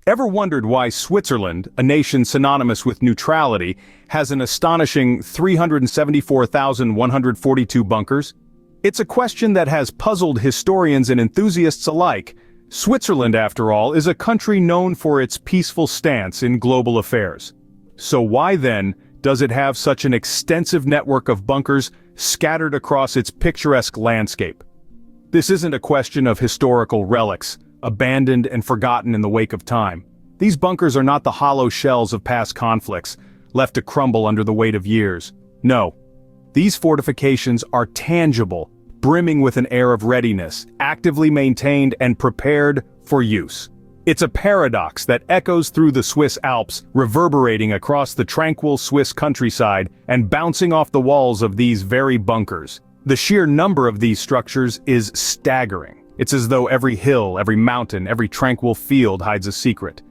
Ever wondered why Switzerland, a nation synonymous with neutrality, has an astonishing 374,142 bunkers? It's a question that has puzzled historians and enthusiasts alike. Switzerland, after all, is a country known for its peaceful stance in global affairs. So why then does it have such an extensive network of bunkers scattered across its picturesque landscape? This isn't a question of historical relics, abandoned and forgotten in the wake of time. These bunkers are not the hollow shells of past conflicts, left to crumble under the weight of years. No. These fortifications are tangible, brimming with an air of readiness, actively maintained and prepared for use. It's a paradox that echoes through the Swiss Alps, reverberating across the tranquil Swiss countryside and bouncing off the walls of these very bunkers. The sheer number of these structures is staggering. It's as though every hill, every mountain, every tranquil field hides a secret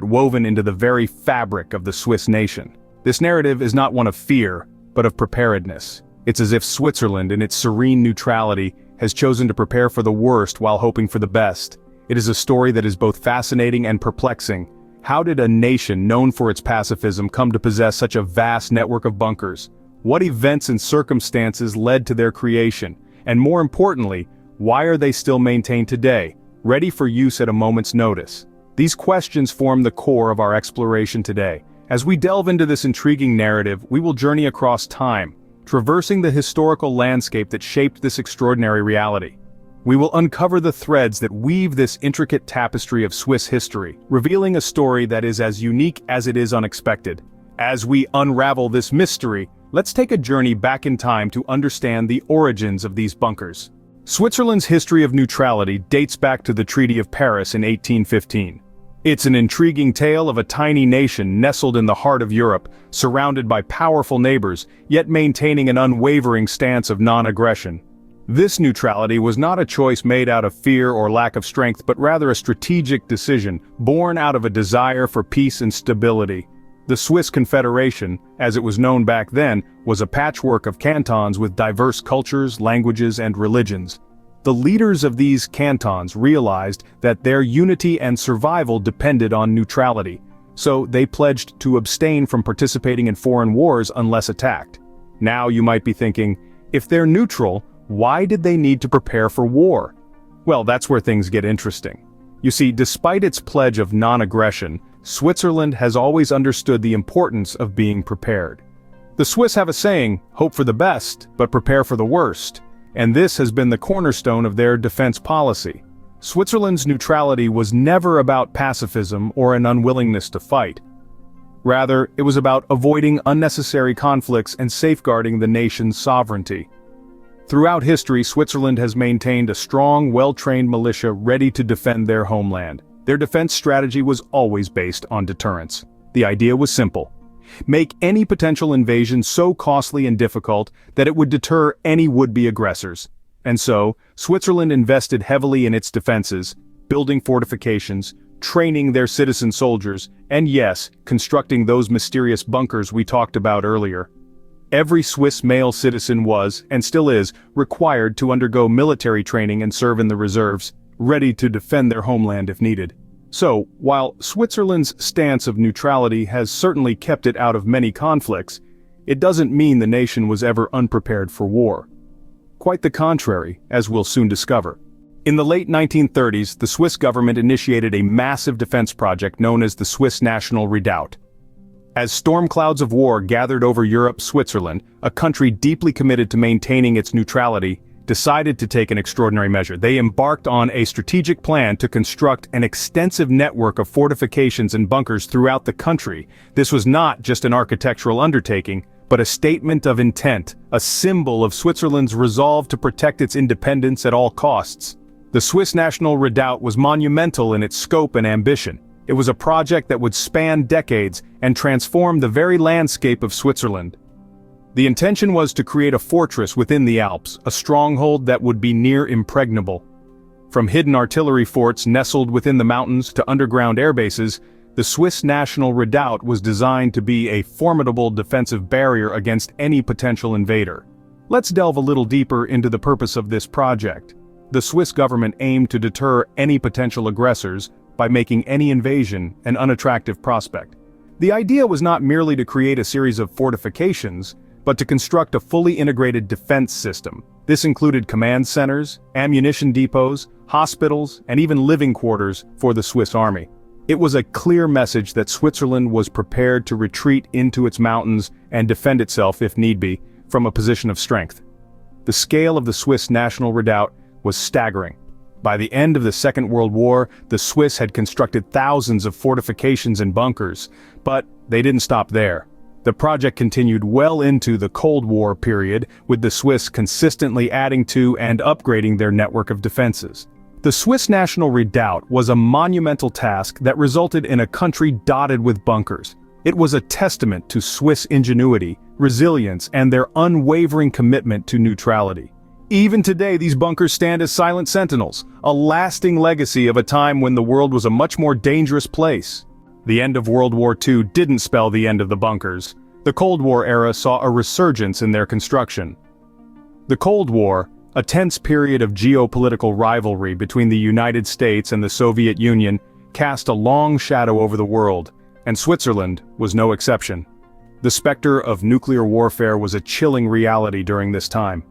woven into the very fabric of the Swiss nation. This narrative is not one of fear, but of preparedness. It's as if Switzerland, in its serene neutrality, has chosen to prepare for the worst while hoping for the best. It is a story that is both fascinating and perplexing. How did a nation known for its pacifism come to possess such a vast network of bunkers? What events and circumstances led to their creation? And more importantly, why are they still maintained today, ready for use at a moment's notice? These questions form the core of our exploration today. As we delve into this intriguing narrative, we will journey across time, traversing the historical landscape that shaped this extraordinary reality. We will uncover the threads that weave this intricate tapestry of Swiss history, revealing a story that is as unique as it is unexpected. As we unravel this mystery, let's take a journey back in time to understand the origins of these bunkers. Switzerland's history of neutrality dates back to the Treaty of Paris in 1815. It's an intriguing tale of a tiny nation nestled in the heart of Europe, surrounded by powerful neighbors, yet maintaining an unwavering stance of non-aggression. This neutrality was not a choice made out of fear or lack of strength, but rather a strategic decision, born out of a desire for peace and stability. The Swiss Confederation, as it was known back then, was a patchwork of cantons with diverse cultures, languages, and religions. The leaders of these cantons realized that their unity and survival depended on neutrality, so they pledged to abstain from participating in foreign wars unless attacked. Now you might be thinking, if they're neutral, why did they need to prepare for war? Well, that's where things get interesting. You see, despite its pledge of non-aggression, Switzerland has always understood the importance of being prepared. The Swiss have a saying, hope for the best, but prepare for the worst, and this has been the cornerstone of their defense policy. Switzerland's neutrality was never about pacifism or an unwillingness to fight. Rather, it was about avoiding unnecessary conflicts and safeguarding the nation's sovereignty. Throughout history, Switzerland has maintained a strong, well-trained militia ready to defend their homeland. Their defense strategy was always based on deterrence. The idea was simple. Make any potential invasion so costly and difficult that it would deter any would-be aggressors. And so, Switzerland invested heavily in its defenses, building fortifications, training their citizen soldiers, and yes, constructing those mysterious bunkers we talked about earlier. Every Swiss male citizen was, and still is, required to undergo military training and serve in the reserves, ready to defend their homeland if needed. So, while Switzerland's stance of neutrality has certainly kept it out of many conflicts, it doesn't mean the nation was ever unprepared for war. Quite the contrary, as we'll soon discover. In the late 1930s, the Swiss government initiated a massive defense project known as the Swiss National Redoubt. As storm clouds of war gathered over Europe, Switzerland, a country deeply committed to maintaining its neutrality, decided to take an extraordinary measure. They embarked on a strategic plan to construct an extensive network of fortifications and bunkers throughout the country. This was not just an architectural undertaking, but a statement of intent, a symbol of Switzerland's resolve to protect its independence at all costs. The Swiss National Redoubt was monumental in its scope and ambition. It was a project that would span decades and transform the very landscape of Switzerland. The intention was to create a fortress within the Alps, a stronghold that would be near impregnable. From hidden artillery forts nestled within the mountains to underground airbases, the Swiss National Redoubt was designed to be a formidable defensive barrier against any potential invader. Let's delve a little deeper into the purpose of this project. The Swiss government aimed to deter any potential aggressors, by making any invasion an unattractive prospect. The idea was not merely to create a series of fortifications, but to construct a fully integrated defense system. This included command centers, ammunition depots, hospitals, and even living quarters for the Swiss army. It was a clear message that Switzerland was prepared to retreat into its mountains and defend itself, if need be, from a position of strength. The scale of the Swiss national redoubt was staggering. By the end of the Second World War, the Swiss had constructed thousands of fortifications and bunkers, but they didn't stop there. The project continued well into the Cold War period, with the Swiss consistently adding to and upgrading their network of defenses. The Swiss national redoubt was a monumental task that resulted in a country dotted with bunkers. It was a testament to Swiss ingenuity, resilience, and their unwavering commitment to neutrality. Even today, these bunkers stand as silent sentinels, a lasting legacy of a time when the world was a much more dangerous place. The end of World War II didn't spell the end of the bunkers. The Cold War era saw a resurgence in their construction. The Cold War, a tense period of geopolitical rivalry between the United States and the Soviet Union, cast a long shadow over the world, and Switzerland was no exception. The specter of nuclear warfare was a chilling reality during this time.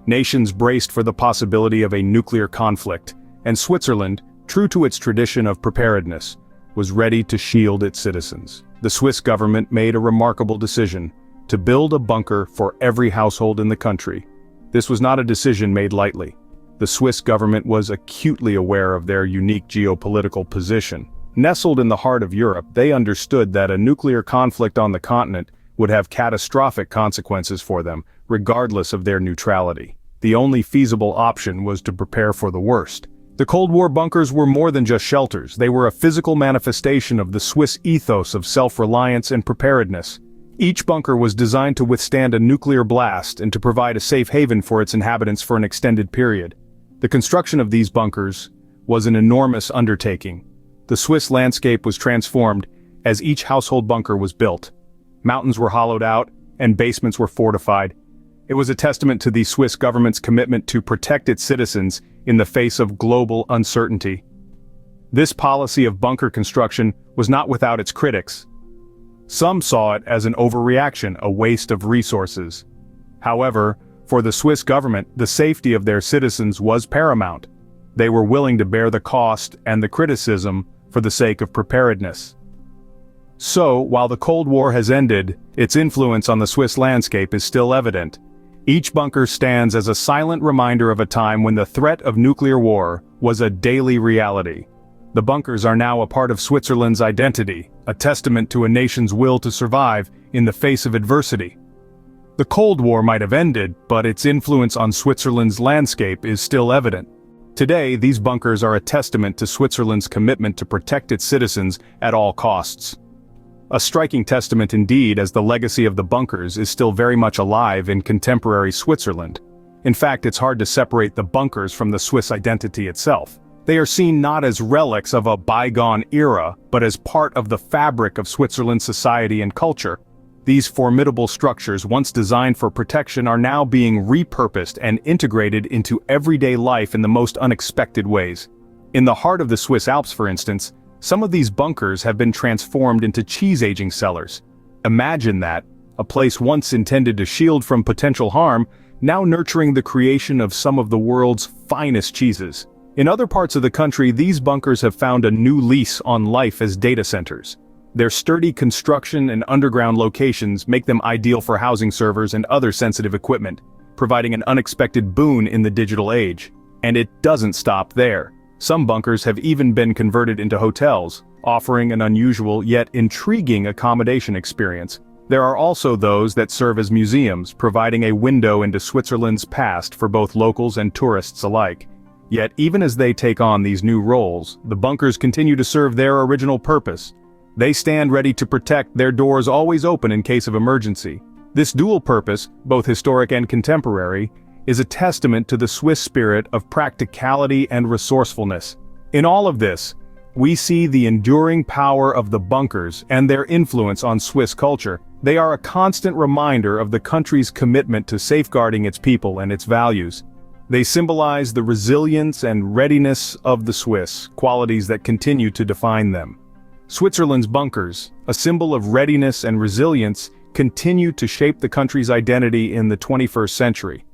Nations braced for the possibility of a nuclear conflict, and Switzerland, true to its tradition of preparedness, was ready to shield its citizens. The Swiss government made a remarkable decision: to build a bunker for every household in the country. This was not a decision made lightly. The Swiss government was acutely aware of their unique geopolitical position. Nestled in the heart of Europe, they understood that a nuclear conflict on the continent would have catastrophic consequences for them, regardless of their neutrality. The only feasible option was to prepare for the worst. The Cold War bunkers were more than just shelters. They were a physical manifestation of the Swiss ethos of self-reliance and preparedness. Each bunker was designed to withstand a nuclear blast and to provide a safe haven for its inhabitants for an extended period. The construction of these bunkers was an enormous undertaking. The Swiss landscape was transformed as each household bunker was built. Mountains were hollowed out, and basements were fortified. It was a testament to the Swiss government's commitment to protect its citizens in the face of global uncertainty. This policy of bunker construction was not without its critics. Some saw it as an overreaction, a waste of resources. However, for the Swiss government, the safety of their citizens was paramount. They were willing to bear the cost and the criticism for the sake of preparedness. So, while the Cold War has ended, its influence on the Swiss landscape is still evident. Each bunker stands as a silent reminder of a time when the threat of nuclear war was a daily reality. The bunkers are now a part of Switzerland's identity, a testament to a nation's will to survive in the face of adversity. The Cold War might have ended, but its influence on Switzerland's landscape is still evident. Today, these bunkers are a testament to Switzerland's commitment to protect its citizens at all costs. A striking testament indeed, as the legacy of the bunkers is still very much alive in contemporary Switzerland. In fact, it's hard to separate the bunkers from the Swiss identity itself. They are seen not as relics of a bygone era, but as part of the fabric of Switzerland's society and culture. These formidable structures, once designed for protection, are now being repurposed and integrated into everyday life in the most unexpected ways. In the heart of the Swiss Alps, for instance, some of these bunkers have been transformed into cheese-aging cellars. Imagine that, a place once intended to shield from potential harm, now nurturing the creation of some of the world's finest cheeses. In other parts of the country, these bunkers have found a new lease on life as data centers. Their sturdy construction and underground locations make them ideal for housing servers and other sensitive equipment, providing an unexpected boon in the digital age. And it doesn't stop there. Some bunkers have even been converted into hotels, offering an unusual yet intriguing accommodation experience. There are also those that serve as museums, providing a window into Switzerland's past for both locals and tourists alike. Yet even as they take on these new roles, the bunkers continue to serve their original purpose. They stand ready to protect, their doors always open in case of emergency. This dual purpose, both historic and contemporary, is a testament to the Swiss spirit of practicality and resourcefulness. In all of this, we see the enduring power of the bunkers and their influence on Swiss culture. They are a constant reminder of the country's commitment to safeguarding its people and its values. They symbolize the resilience and readiness of the Swiss, qualities that continue to define them. Switzerland's bunkers, a symbol of readiness and resilience, continue to shape the country's identity in the 21st century.